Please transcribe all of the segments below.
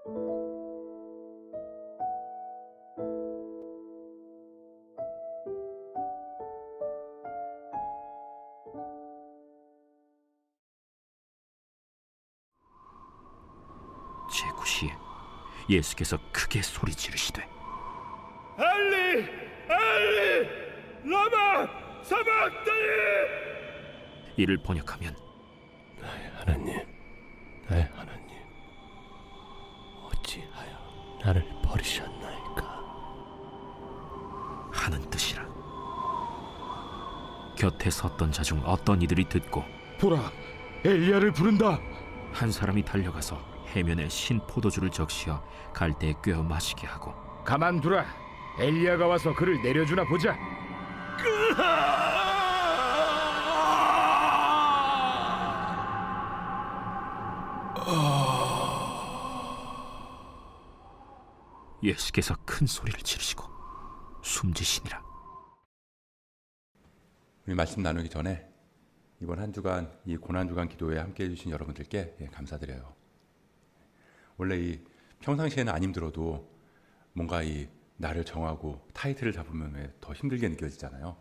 제9시에 예수께서 크게 소리 지르시되 엘리 엘리 라마 사박다니. 이를 번역하면 나의 하나님, 어찌하여 나를 버리셨나이까 하는 뜻이라. 곁에 섰던 자 중 어떤 이들이 듣고 보라, 엘리야를 부른다. 한 사람이 달려가서 해면에 신 포도주를 적시어 갈대에 꿰어 마시게 하고 가만두라. 엘리야가 와서 그를 내려주나 보자. 예수께서 큰 소리를 지르시고 숨지시니라. 우리 말씀 나누기 전에 이번 한 주간 이 고난주간 기도에 함께해 주신 여러분들께 감사드려요. 원래 이 평상시에는 안 힘들어도 뭔가 이 나를 정하고 타이틀을 잡으면 왜 더 힘들게 느껴지잖아요.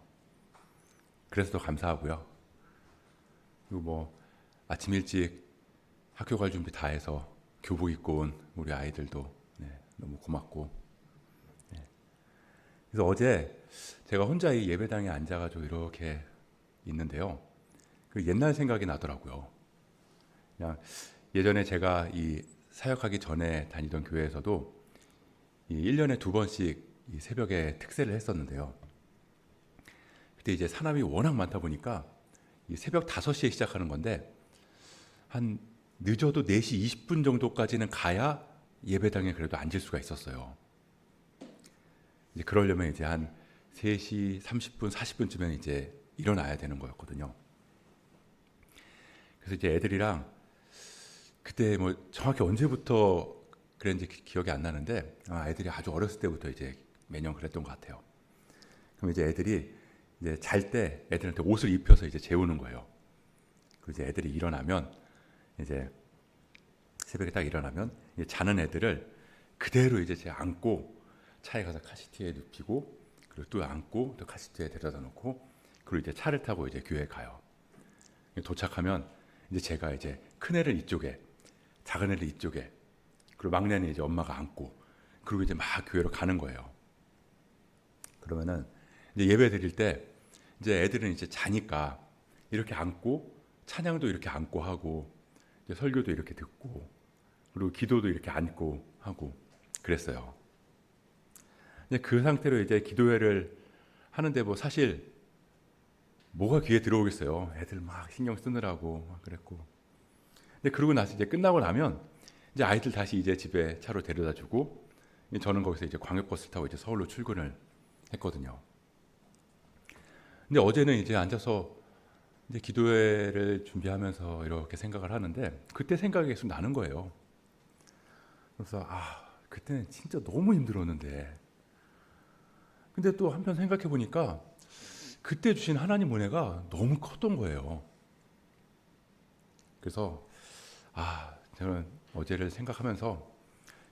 그래서 더 감사하고요. 그리고 뭐 아침 일찍 학교 갈 준비 다 해서 교복 입고 온 우리 아이들도 너무 고맙고. 그래서 어제 제가 혼자 이 예배당에 앉아가지고 이렇게 있는데요. 그 옛날 생각이 나더라고요. 그냥 예전에 제가 이 사역하기 전에 다니던 교회에서도 이 1년에 2번씩 이 새벽에 특세를 했었는데요. 그때 이제 사람이 워낙 많다 보니까 이 새벽 5시에 시작하는 건데 한 늦어도 4시 20분 정도까지는 가야 예배당에 그래도 앉을 수가 있었어요. 이제 그러려면 이제 한 3시 30분, 40분쯤엔 이제 일어나야 되는 거였거든요. 그래서 이제 애들이랑 그때 뭐 정확히 언제부터 그랬는지 기억이 안 나는데 애들이 아주 어렸을 때부터 이제 매년 그랬던 것 같아요. 그럼 이제 애들이 이제 잘 때 애들한테 옷을 입혀서 이제 재우는 거예요. 그리고 이제 애들이 일어나면 이제 새벽에 딱 일어나면 이제 자는 애들을 그대로 이제 제가 안고 차에 가서 카시트에 눕히고 그리고 또 안고 또 카시트에 데려다 놓고 그리고 이제 차를 타고 이제 교회에 가요. 도착하면 이제 제가 이제 큰 애를 이쪽에 작은 애를 이쪽에 그리고 막내는 이제 엄마가 안고 그리고 이제 막 교회로 가는 거예요. 그러면은 이제 예배 드릴 때 이제 애들은 이제 자니까 이렇게 안고 찬양도 이렇게 안고 하고 이제 설교도 이렇게 듣고 그리고 기도도 이렇게 안고 하고 그랬어요. 이제 그 상태로 이제 기도회를 하는데 뭐 사실 뭐가 귀에 들어오겠어요. 애들 막 신경 쓰느라고 막 그랬고. 근데 그러고 나서 이제 끝나고 나면 이제 아이들 다시 이제 집에 차로 데려다 주고 저는 거기서 이제 광역버스를 타고 이제 서울로 출근을 했거든요. 근데 어제는 이제 앉아서 이제 기도회를 준비하면서 이렇게 생각을 하는데 그때 생각이 계속 나는 거예요. 그래서 그때는 진짜 너무 힘들었는데 근데 또 한편 생각해 보니까 그때 주신 하나님 은혜가 너무 컸던 거예요. 그래서 저는 어제를 생각하면서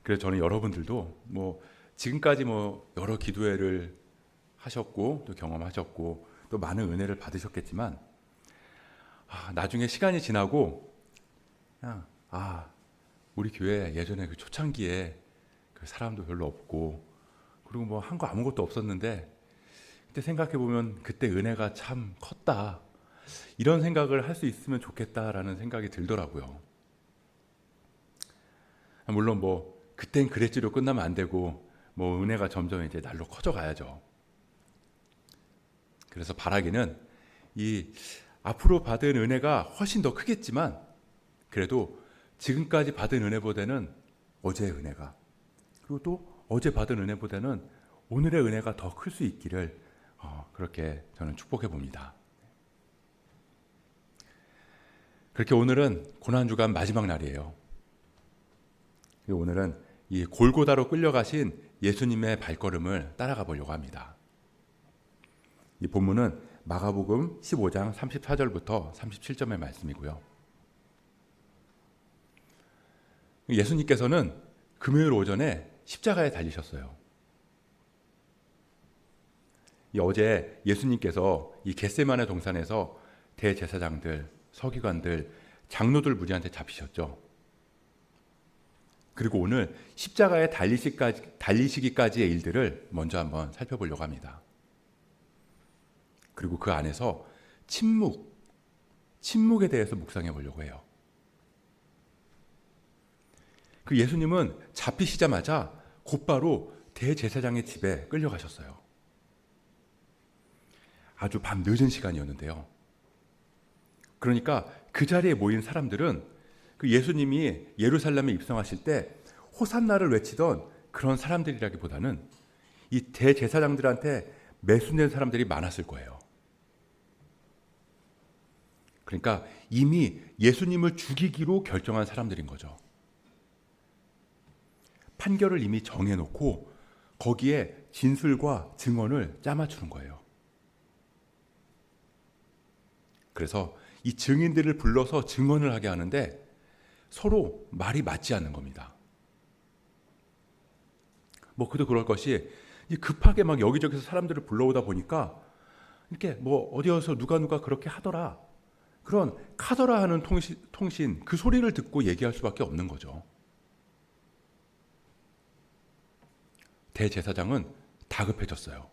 그래서 저는 여러분들도 뭐 지금까지 뭐 여러 기도회를 하셨고 또 경험하셨고 또 많은 은혜를 받으셨겠지만 나중에 시간이 지나고 그냥 우리 교회 예전에 그 초창기에 그 사람도 별로 없고 그리고 뭐 한 거 아무것도 없었는데 그때 생각해 보면 그때 은혜가 참 컸다 이런 생각을 할 수 있으면 좋겠다라는 생각이 들더라고요. 물론 뭐 그땐 그랬지로 끝나면 안 되고 뭐 은혜가 점점 이제 날로 커져 가야죠. 그래서 바라기는 이 앞으로 받은 은혜가 훨씬 더 크겠지만 그래도 지금까지 받은 은혜보다는 어제의 은혜가 그리고 또 어제 받은 은혜보다는 오늘의 은혜가 더 클 수 있기를 그렇게 저는 축복해 봅니다. 그렇게 오늘은 고난주간 마지막 날이에요. 오늘은 이 골고다로 끌려가신 예수님의 발걸음을 따라가 보려고 합니다. 이 본문은 마가복음 15장 34절부터 37절의 말씀이고요. 예수님께서는 금요일 오전에 십자가에 달리셨어요. 어제 예수님께서 이 겟세마네 동산에서 대제사장들, 서기관들, 장로들 무리한테 잡히셨죠. 그리고 오늘 십자가에 달리시기까지의 일들을 먼저 한번 살펴보려고 합니다. 그리고 그 안에서 침묵에 대해서 묵상해 보려고 해요. 그 예수님은 잡히시자마자 곧바로 대제사장의 집에 끌려가셨어요. 아주 밤 늦은 시간이었는데요. 그러니까 그 자리에 모인 사람들은 그 예수님이 예루살렘에 입성하실 때 호산나를 외치던 그런 사람들이라기보다는 이 대제사장들한테 매수된 사람들이 많았을 거예요. 그러니까 이미 예수님을 죽이기로 결정한 사람들인 거죠. 판결을 이미 정해놓고 거기에 진술과 증언을 짜맞추는 거예요. 그래서 이 증인들을 불러서 증언을 하게 하는데 서로 말이 맞지 않는 겁니다. 뭐 그도 그럴 것이 급하게 막 여기저기서 사람들을 불러오다 보니까 이렇게 뭐 어디여서 누가 그렇게 하더라, 그런 카더라 하는 통신 그 소리를 듣고 얘기할 수밖에 없는 거죠. 대제사장은 다급해졌어요.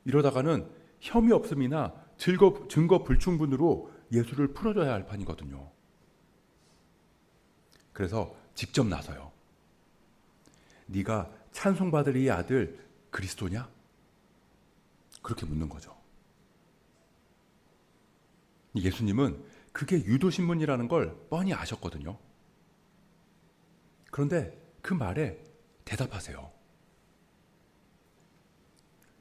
이러다가는 혐의 없음이나 증거 불충분으로 예수를 풀어줘야 할 판이거든요. 그래서 직접 나서요. 네가 찬송받을 이 아들 그리스도냐? 그렇게 묻는 거죠. 예수님은 그게 유도신문이라는 걸 뻔히 아셨거든요. 그런데 그 말에 대답하세요.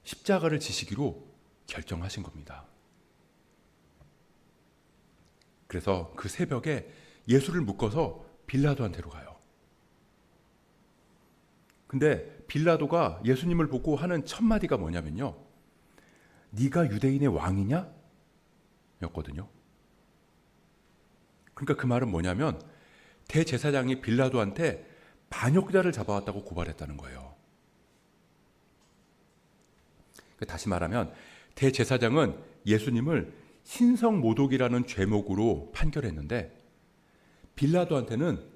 십자가를 지시기로 결정하신 겁니다. 그래서 그 새벽에 예수를 묶어서 빌라도한테로 가요. 근데 빌라도가 예수님을 보고 하는 첫 마디가 뭐냐면요, 네가 유대인의 왕이냐? 였거든요. 그러니까 그 말은 뭐냐면 대제사장이 빌라도한테 반역자를 잡아왔다고 고발했다는 거예요. 다시 말하면 대제사장은 예수님을 신성모독이라는 죄목으로 판결했는데 빌라도한테는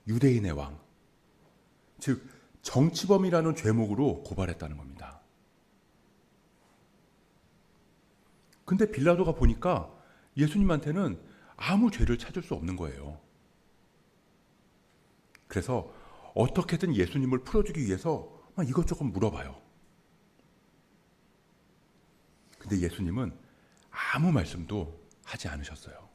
유대인의 왕, 즉 정치범이라는 죄목으로 고발했다는 겁니다. 근데 빌라도가 보니까 예수님한테는 아무 죄를 찾을 수 없는 거예요. 그래서 어떻게든 예수님을 풀어주기 위해서 막 이것저것 물어봐요. 근데 예수님은 아무 말씀도 하지 않으셨어요.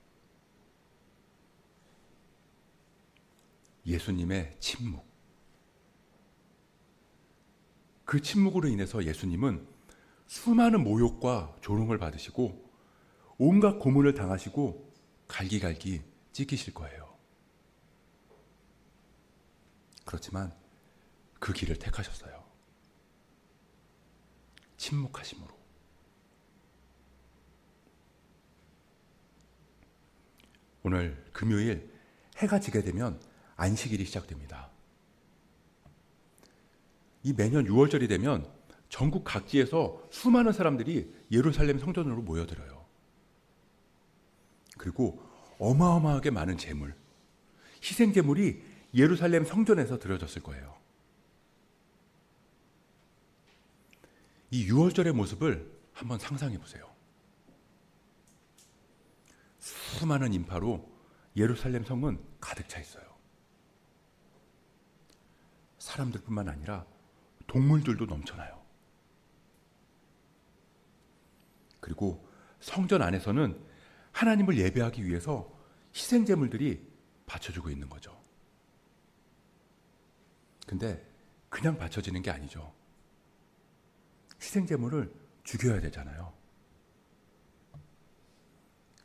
예수님의 침묵. 그 침묵으로 인해서 예수님은 수많은 모욕과 조롱을 받으시고 온갖 고문을 당하시고 갈기갈기 찢기실 거예요. 그렇지만 그 길을 택하셨어요. 침묵하심으로. 오늘 금요일 해가 지게 되면 안식일이 시작됩니다. 이 매년 6월절이 되면 전국 각지에서 수많은 사람들이 예루살렘 성전으로 모여들어요. 그리고 어마어마하게 많은 제물, 희생 제물이 예루살렘 성전에서 드려졌을 거예요. 이 6월절의 모습을 한번 상상해 보세요. 수많은 인파로 예루살렘 성은 가득 차 있어요. 사람들뿐만 아니라 동물들도 넘쳐나요. 그리고 성전 안에서는 하나님을 예배하기 위해서 희생 제물들이 바쳐주고 있는 거죠. 근데 그냥 바쳐지는 게 아니죠. 희생 제물을 죽여야 되잖아요.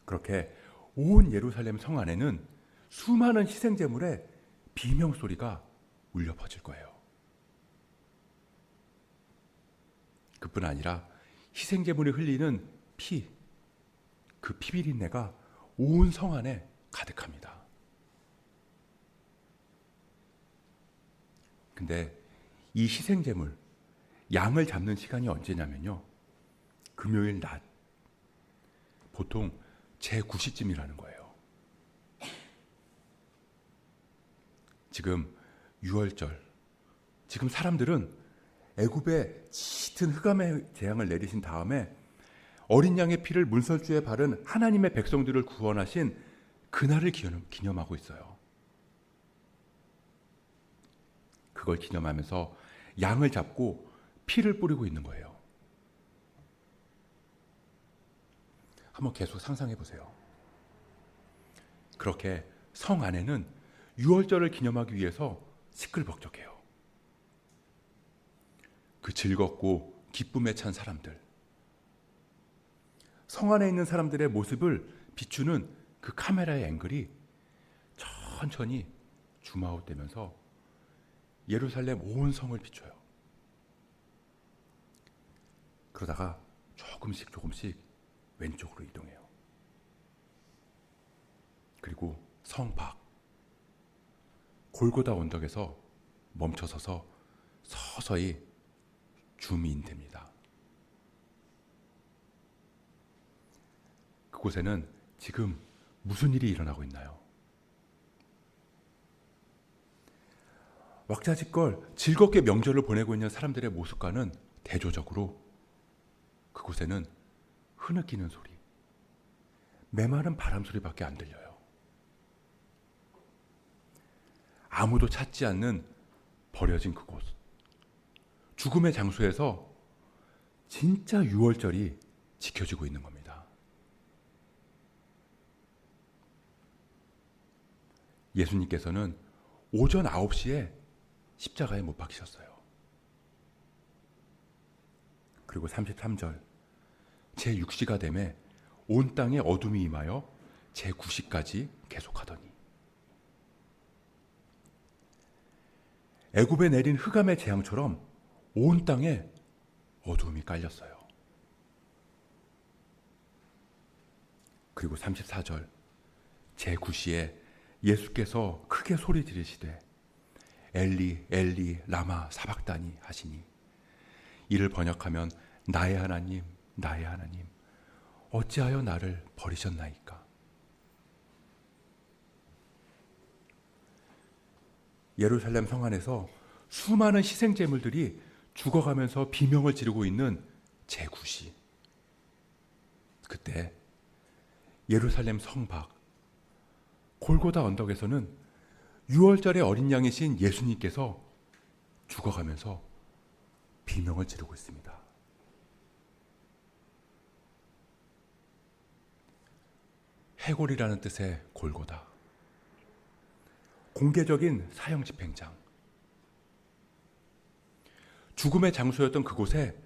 그렇게 온 예루살렘 성 안에는 수많은 희생 제물의 비명 소리가 울려 퍼질 거예요. 그뿐 아니라 희생 제물이 흘리는 피, 그 피비린내가 온 성 안에 가득합니다. 근데 이 희생제물, 양을 잡는 시간이 언제냐면요, 금요일 낮, 보통 제9시쯤이라는 거예요. 지금 6월절, 지금 사람들은 애굽에 짙은 흑암의 재앙을 내리신 다음에 어린 양의 피를 문설주에 바른 하나님의 백성들을 구원하신 그날을 기념하고 있어요. 그걸 기념하면서 양을 잡고 피를 뿌리고 있는 거예요. 한번 계속 상상해 보세요. 그렇게 성 안에는 유월절을 기념하기 위해서 시끌벅적해요. 그 즐겁고 기쁨에 찬 사람들, 성 안에 있는 사람들의 모습을 비추는 그 카메라의 앵글이 천천히 줌아웃되면서 예루살렘 온 성을 비춰요. 그러다가 조금씩 왼쪽으로 이동해요. 그리고 성 밖 골고다 언덕에서 멈춰서서 서서히 줌인됩니다. 그곳에는 지금 무슨 일이 일어나고 있나요? 왁자지껄 즐겁게 명절을 보내고 있는 사람들의 모습과는 대조적으로 그곳에는 흐느끼는 소리, 메마른 바람 소리밖에 안 들려요. 아무도 찾지 않는 버려진 그곳, 죽음의 장소에서 진짜 유월절이 지켜지고 있는 겁니다. 예수님께서는 오전 9시에 십자가에 못 박히셨어요. 그리고 33절, 제6시가 되매 온 땅에 어둠이 임하여 제9시까지 계속하더니, 애굽에 내린 흑암의 재앙처럼 온 땅에 어둠이 깔렸어요. 그리고 34절, 제9시에 예수께서 크게 소리 지르시되 엘리 엘리 라마 사박다니 하시니, 이를 번역하면 나의 하나님 나의 하나님 어찌하여 나를 버리셨나이까. 예루살렘 성 안에서 수많은 희생제물들이 죽어가면서 비명을 지르고 있는 제9시, 그때 예루살렘 성 밖 골고다 언덕에서는 유월절의 어린 양이신 예수님께서 죽어가면서 비명을 지르고 있습니다. 해골이라는 뜻의 골고다, 공개적인 사형 집행장, 죽음의 장소였던 그곳에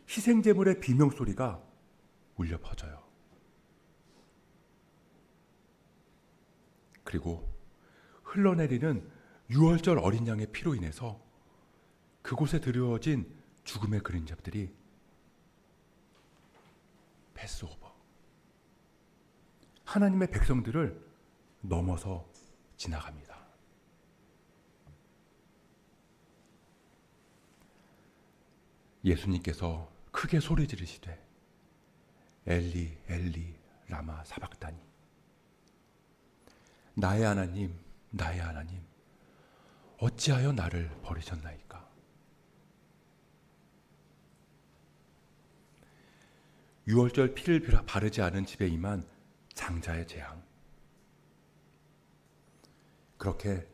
희생제물의 비명소리가 울려 퍼져요. 그리고 흘러내리는 유월절 어린 양의 피로 인해서 그곳에 드리워진 죽음의 그림자들이 패스오버, 하나님의 백성들을 넘어서 지나갑니다. 예수님께서 크게 소리 지르시되 엘리 엘리 라마 사박다니, 나의 하나님 나의 하나님 어찌하여 나를 버리셨나이까. 유월절 피를 바르지 않은 집에 임한 장자의 재앙, 그렇게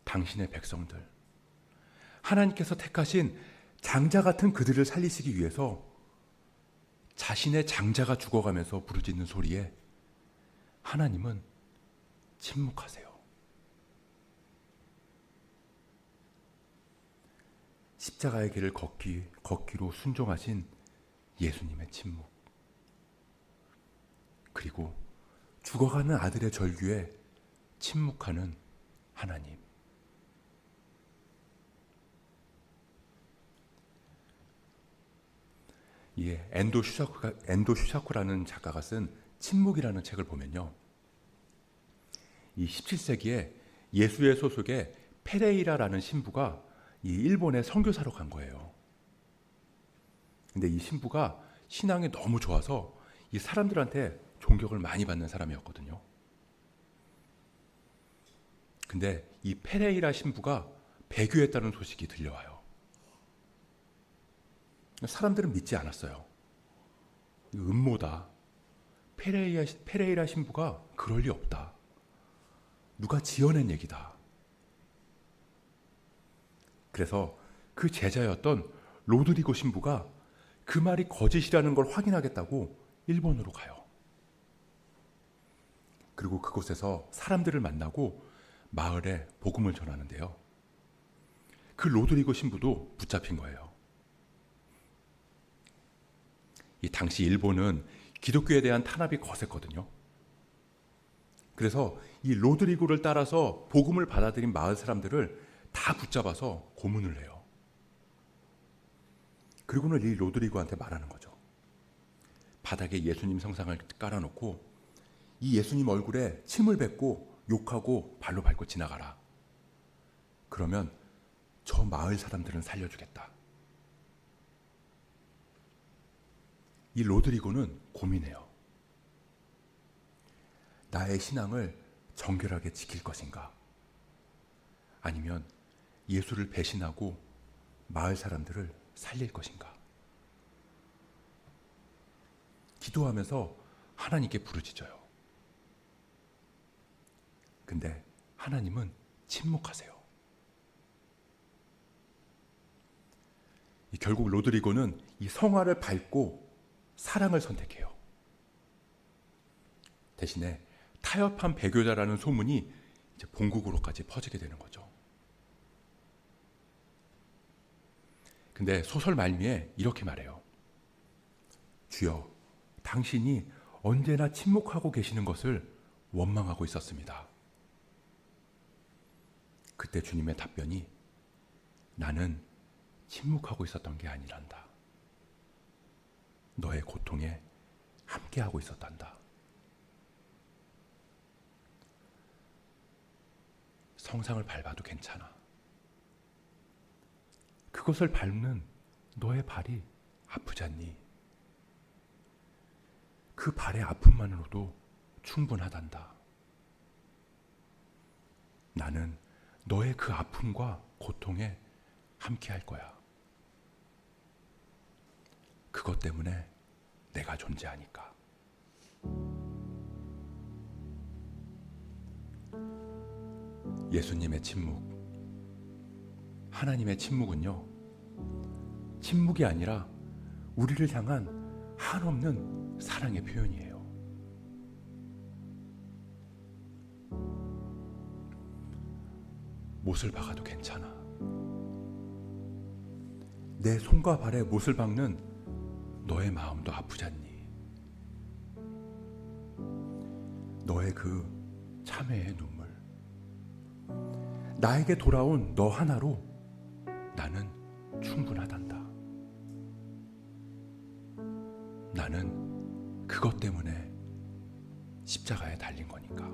당신의 백성들, 하나님께서 택하신 장자 같은 그들을 살리시기 위해서 자신의 장자가 죽어가면서 부르짖는 소리에 하나님은 침묵하세요. 십자가의 길을 걷기로 순종하신 예수님의 침묵, 그리고 죽어가는 아들의 절규에 침묵하는 하나님. 예, 엔도 슈샤쿠라는 작가가 쓴 침묵이라는 책을 보면요, 이 17세기에 예수의 소속의 페레이라라는 신부가 이 일본에 선교사로 간 거예요. 근데 이 신부가 신앙이 너무 좋아서 이 사람들한테 존경을 많이 받는 사람이었거든요. 근데 이 페레이라 신부가 배교했다는 소식이 들려와요. 사람들은 믿지 않았어요. 음모다. 페레이라 신부가 그럴 리 없다. 누가 지어낸 얘기다. 그래서 그 제자였던 로드리고 신부가 그 말이 거짓이라는 걸 확인하겠다고 일본으로 가요. 그리고 그곳에서 사람들을 만나고 마을에 복음을 전하는데요. 그 로드리고 신부도 붙잡힌 거예요. 이 당시 일본은 기독교에 대한 탄압이 거셌거든요. 그래서 이 로드리고를 따라서 복음을 받아들인 마을 사람들을 다 붙잡아서 고문을 해요. 그리고는 이 로드리고한테 말하는 거죠. 바닥에 예수님 성상을 깔아놓고 이 예수님 얼굴에 침을 뱉고 욕하고 발로 밟고 지나가라. 그러면 저 마을 사람들은 살려주겠다. 이 로드리고는 고민해요. 나의 신앙을 정결하게 지킬 것인가? 아니면 예수를 배신하고 마을 사람들을 살릴 것인가? 기도하면서 하나님께 부르짖어요. 근데 하나님은 침묵하세요. 결국 로드리고는 이 성화를 밟고 사랑을 선택해요. 대신에 타협한 배교자라는 소문이 이제 본국으로까지 퍼지게 되는 거죠. 근데 소설 말미에 이렇게 말해요. 주여, 당신이 언제나 침묵하고 계시는 것을 원망하고 있었습니다. 그때 주님의 답변이 나는 침묵하고 있었던 게 아니란다. 너의 고통에 함께하고 있었단다. 성상을 밟아도 괜찮아. 그것을 밟는 너의 발이 아프지 않니? 그 발의 아픔만으로도 충분하단다. 나는 너의 그 아픔과 고통에 함께 할 거야. 그것 때문에 내가 존재하니까. 예수님의 침묵, 하나님의 침묵은요, 침묵이 아니라 우리를 향한 한없는 사랑의 표현이에요. 못을 박아도 괜찮아. 내 손과 발에 못을 박는 너의 마음도 아프지 않니? 너의 그 참회의 눈물, 나에게 돌아온 너 하나로 나는 충분하단다. 나는 그것 때문에 십자가에 달린 거니까.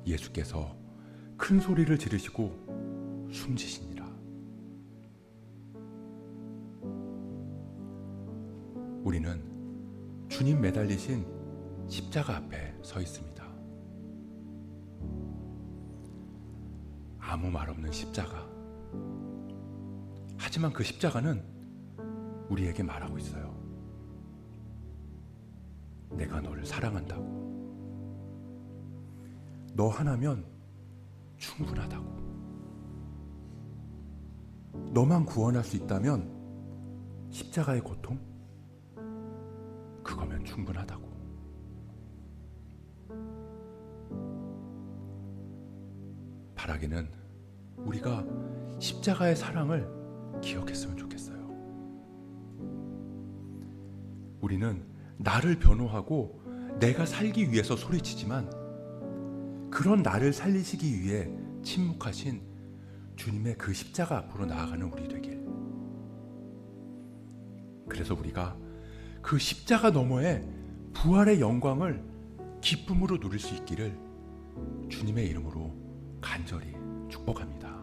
예수께서 큰 소리를 지르시고 숨지시니라. 우리는 주님 매달리신 십자가 앞에 서 있습니다. 아무 말 없는 십자가. 하지만 그 십자가는 우리에게 말하고 있어요. 내가 너를 사랑한다고. 너 하나면 충분하다고. 너만 구원할 수 있다면 십자가의 고통? 그거면 충분하다고. 바라기는 우리가 십자가의 사랑을 기억했으면 좋겠어요. 우리는 나를 변호하고 내가 살기 위해서 소리치지만 그런 나를 살리시기 위해 침묵하신 주님의 그 십자가 앞으로 나아가는 우리 되길. 그래서 우리가 그 십자가 너머에 부활의 영광을 기쁨으로 누릴 수 있기를 주님의 이름으로 간절히 축복합니다.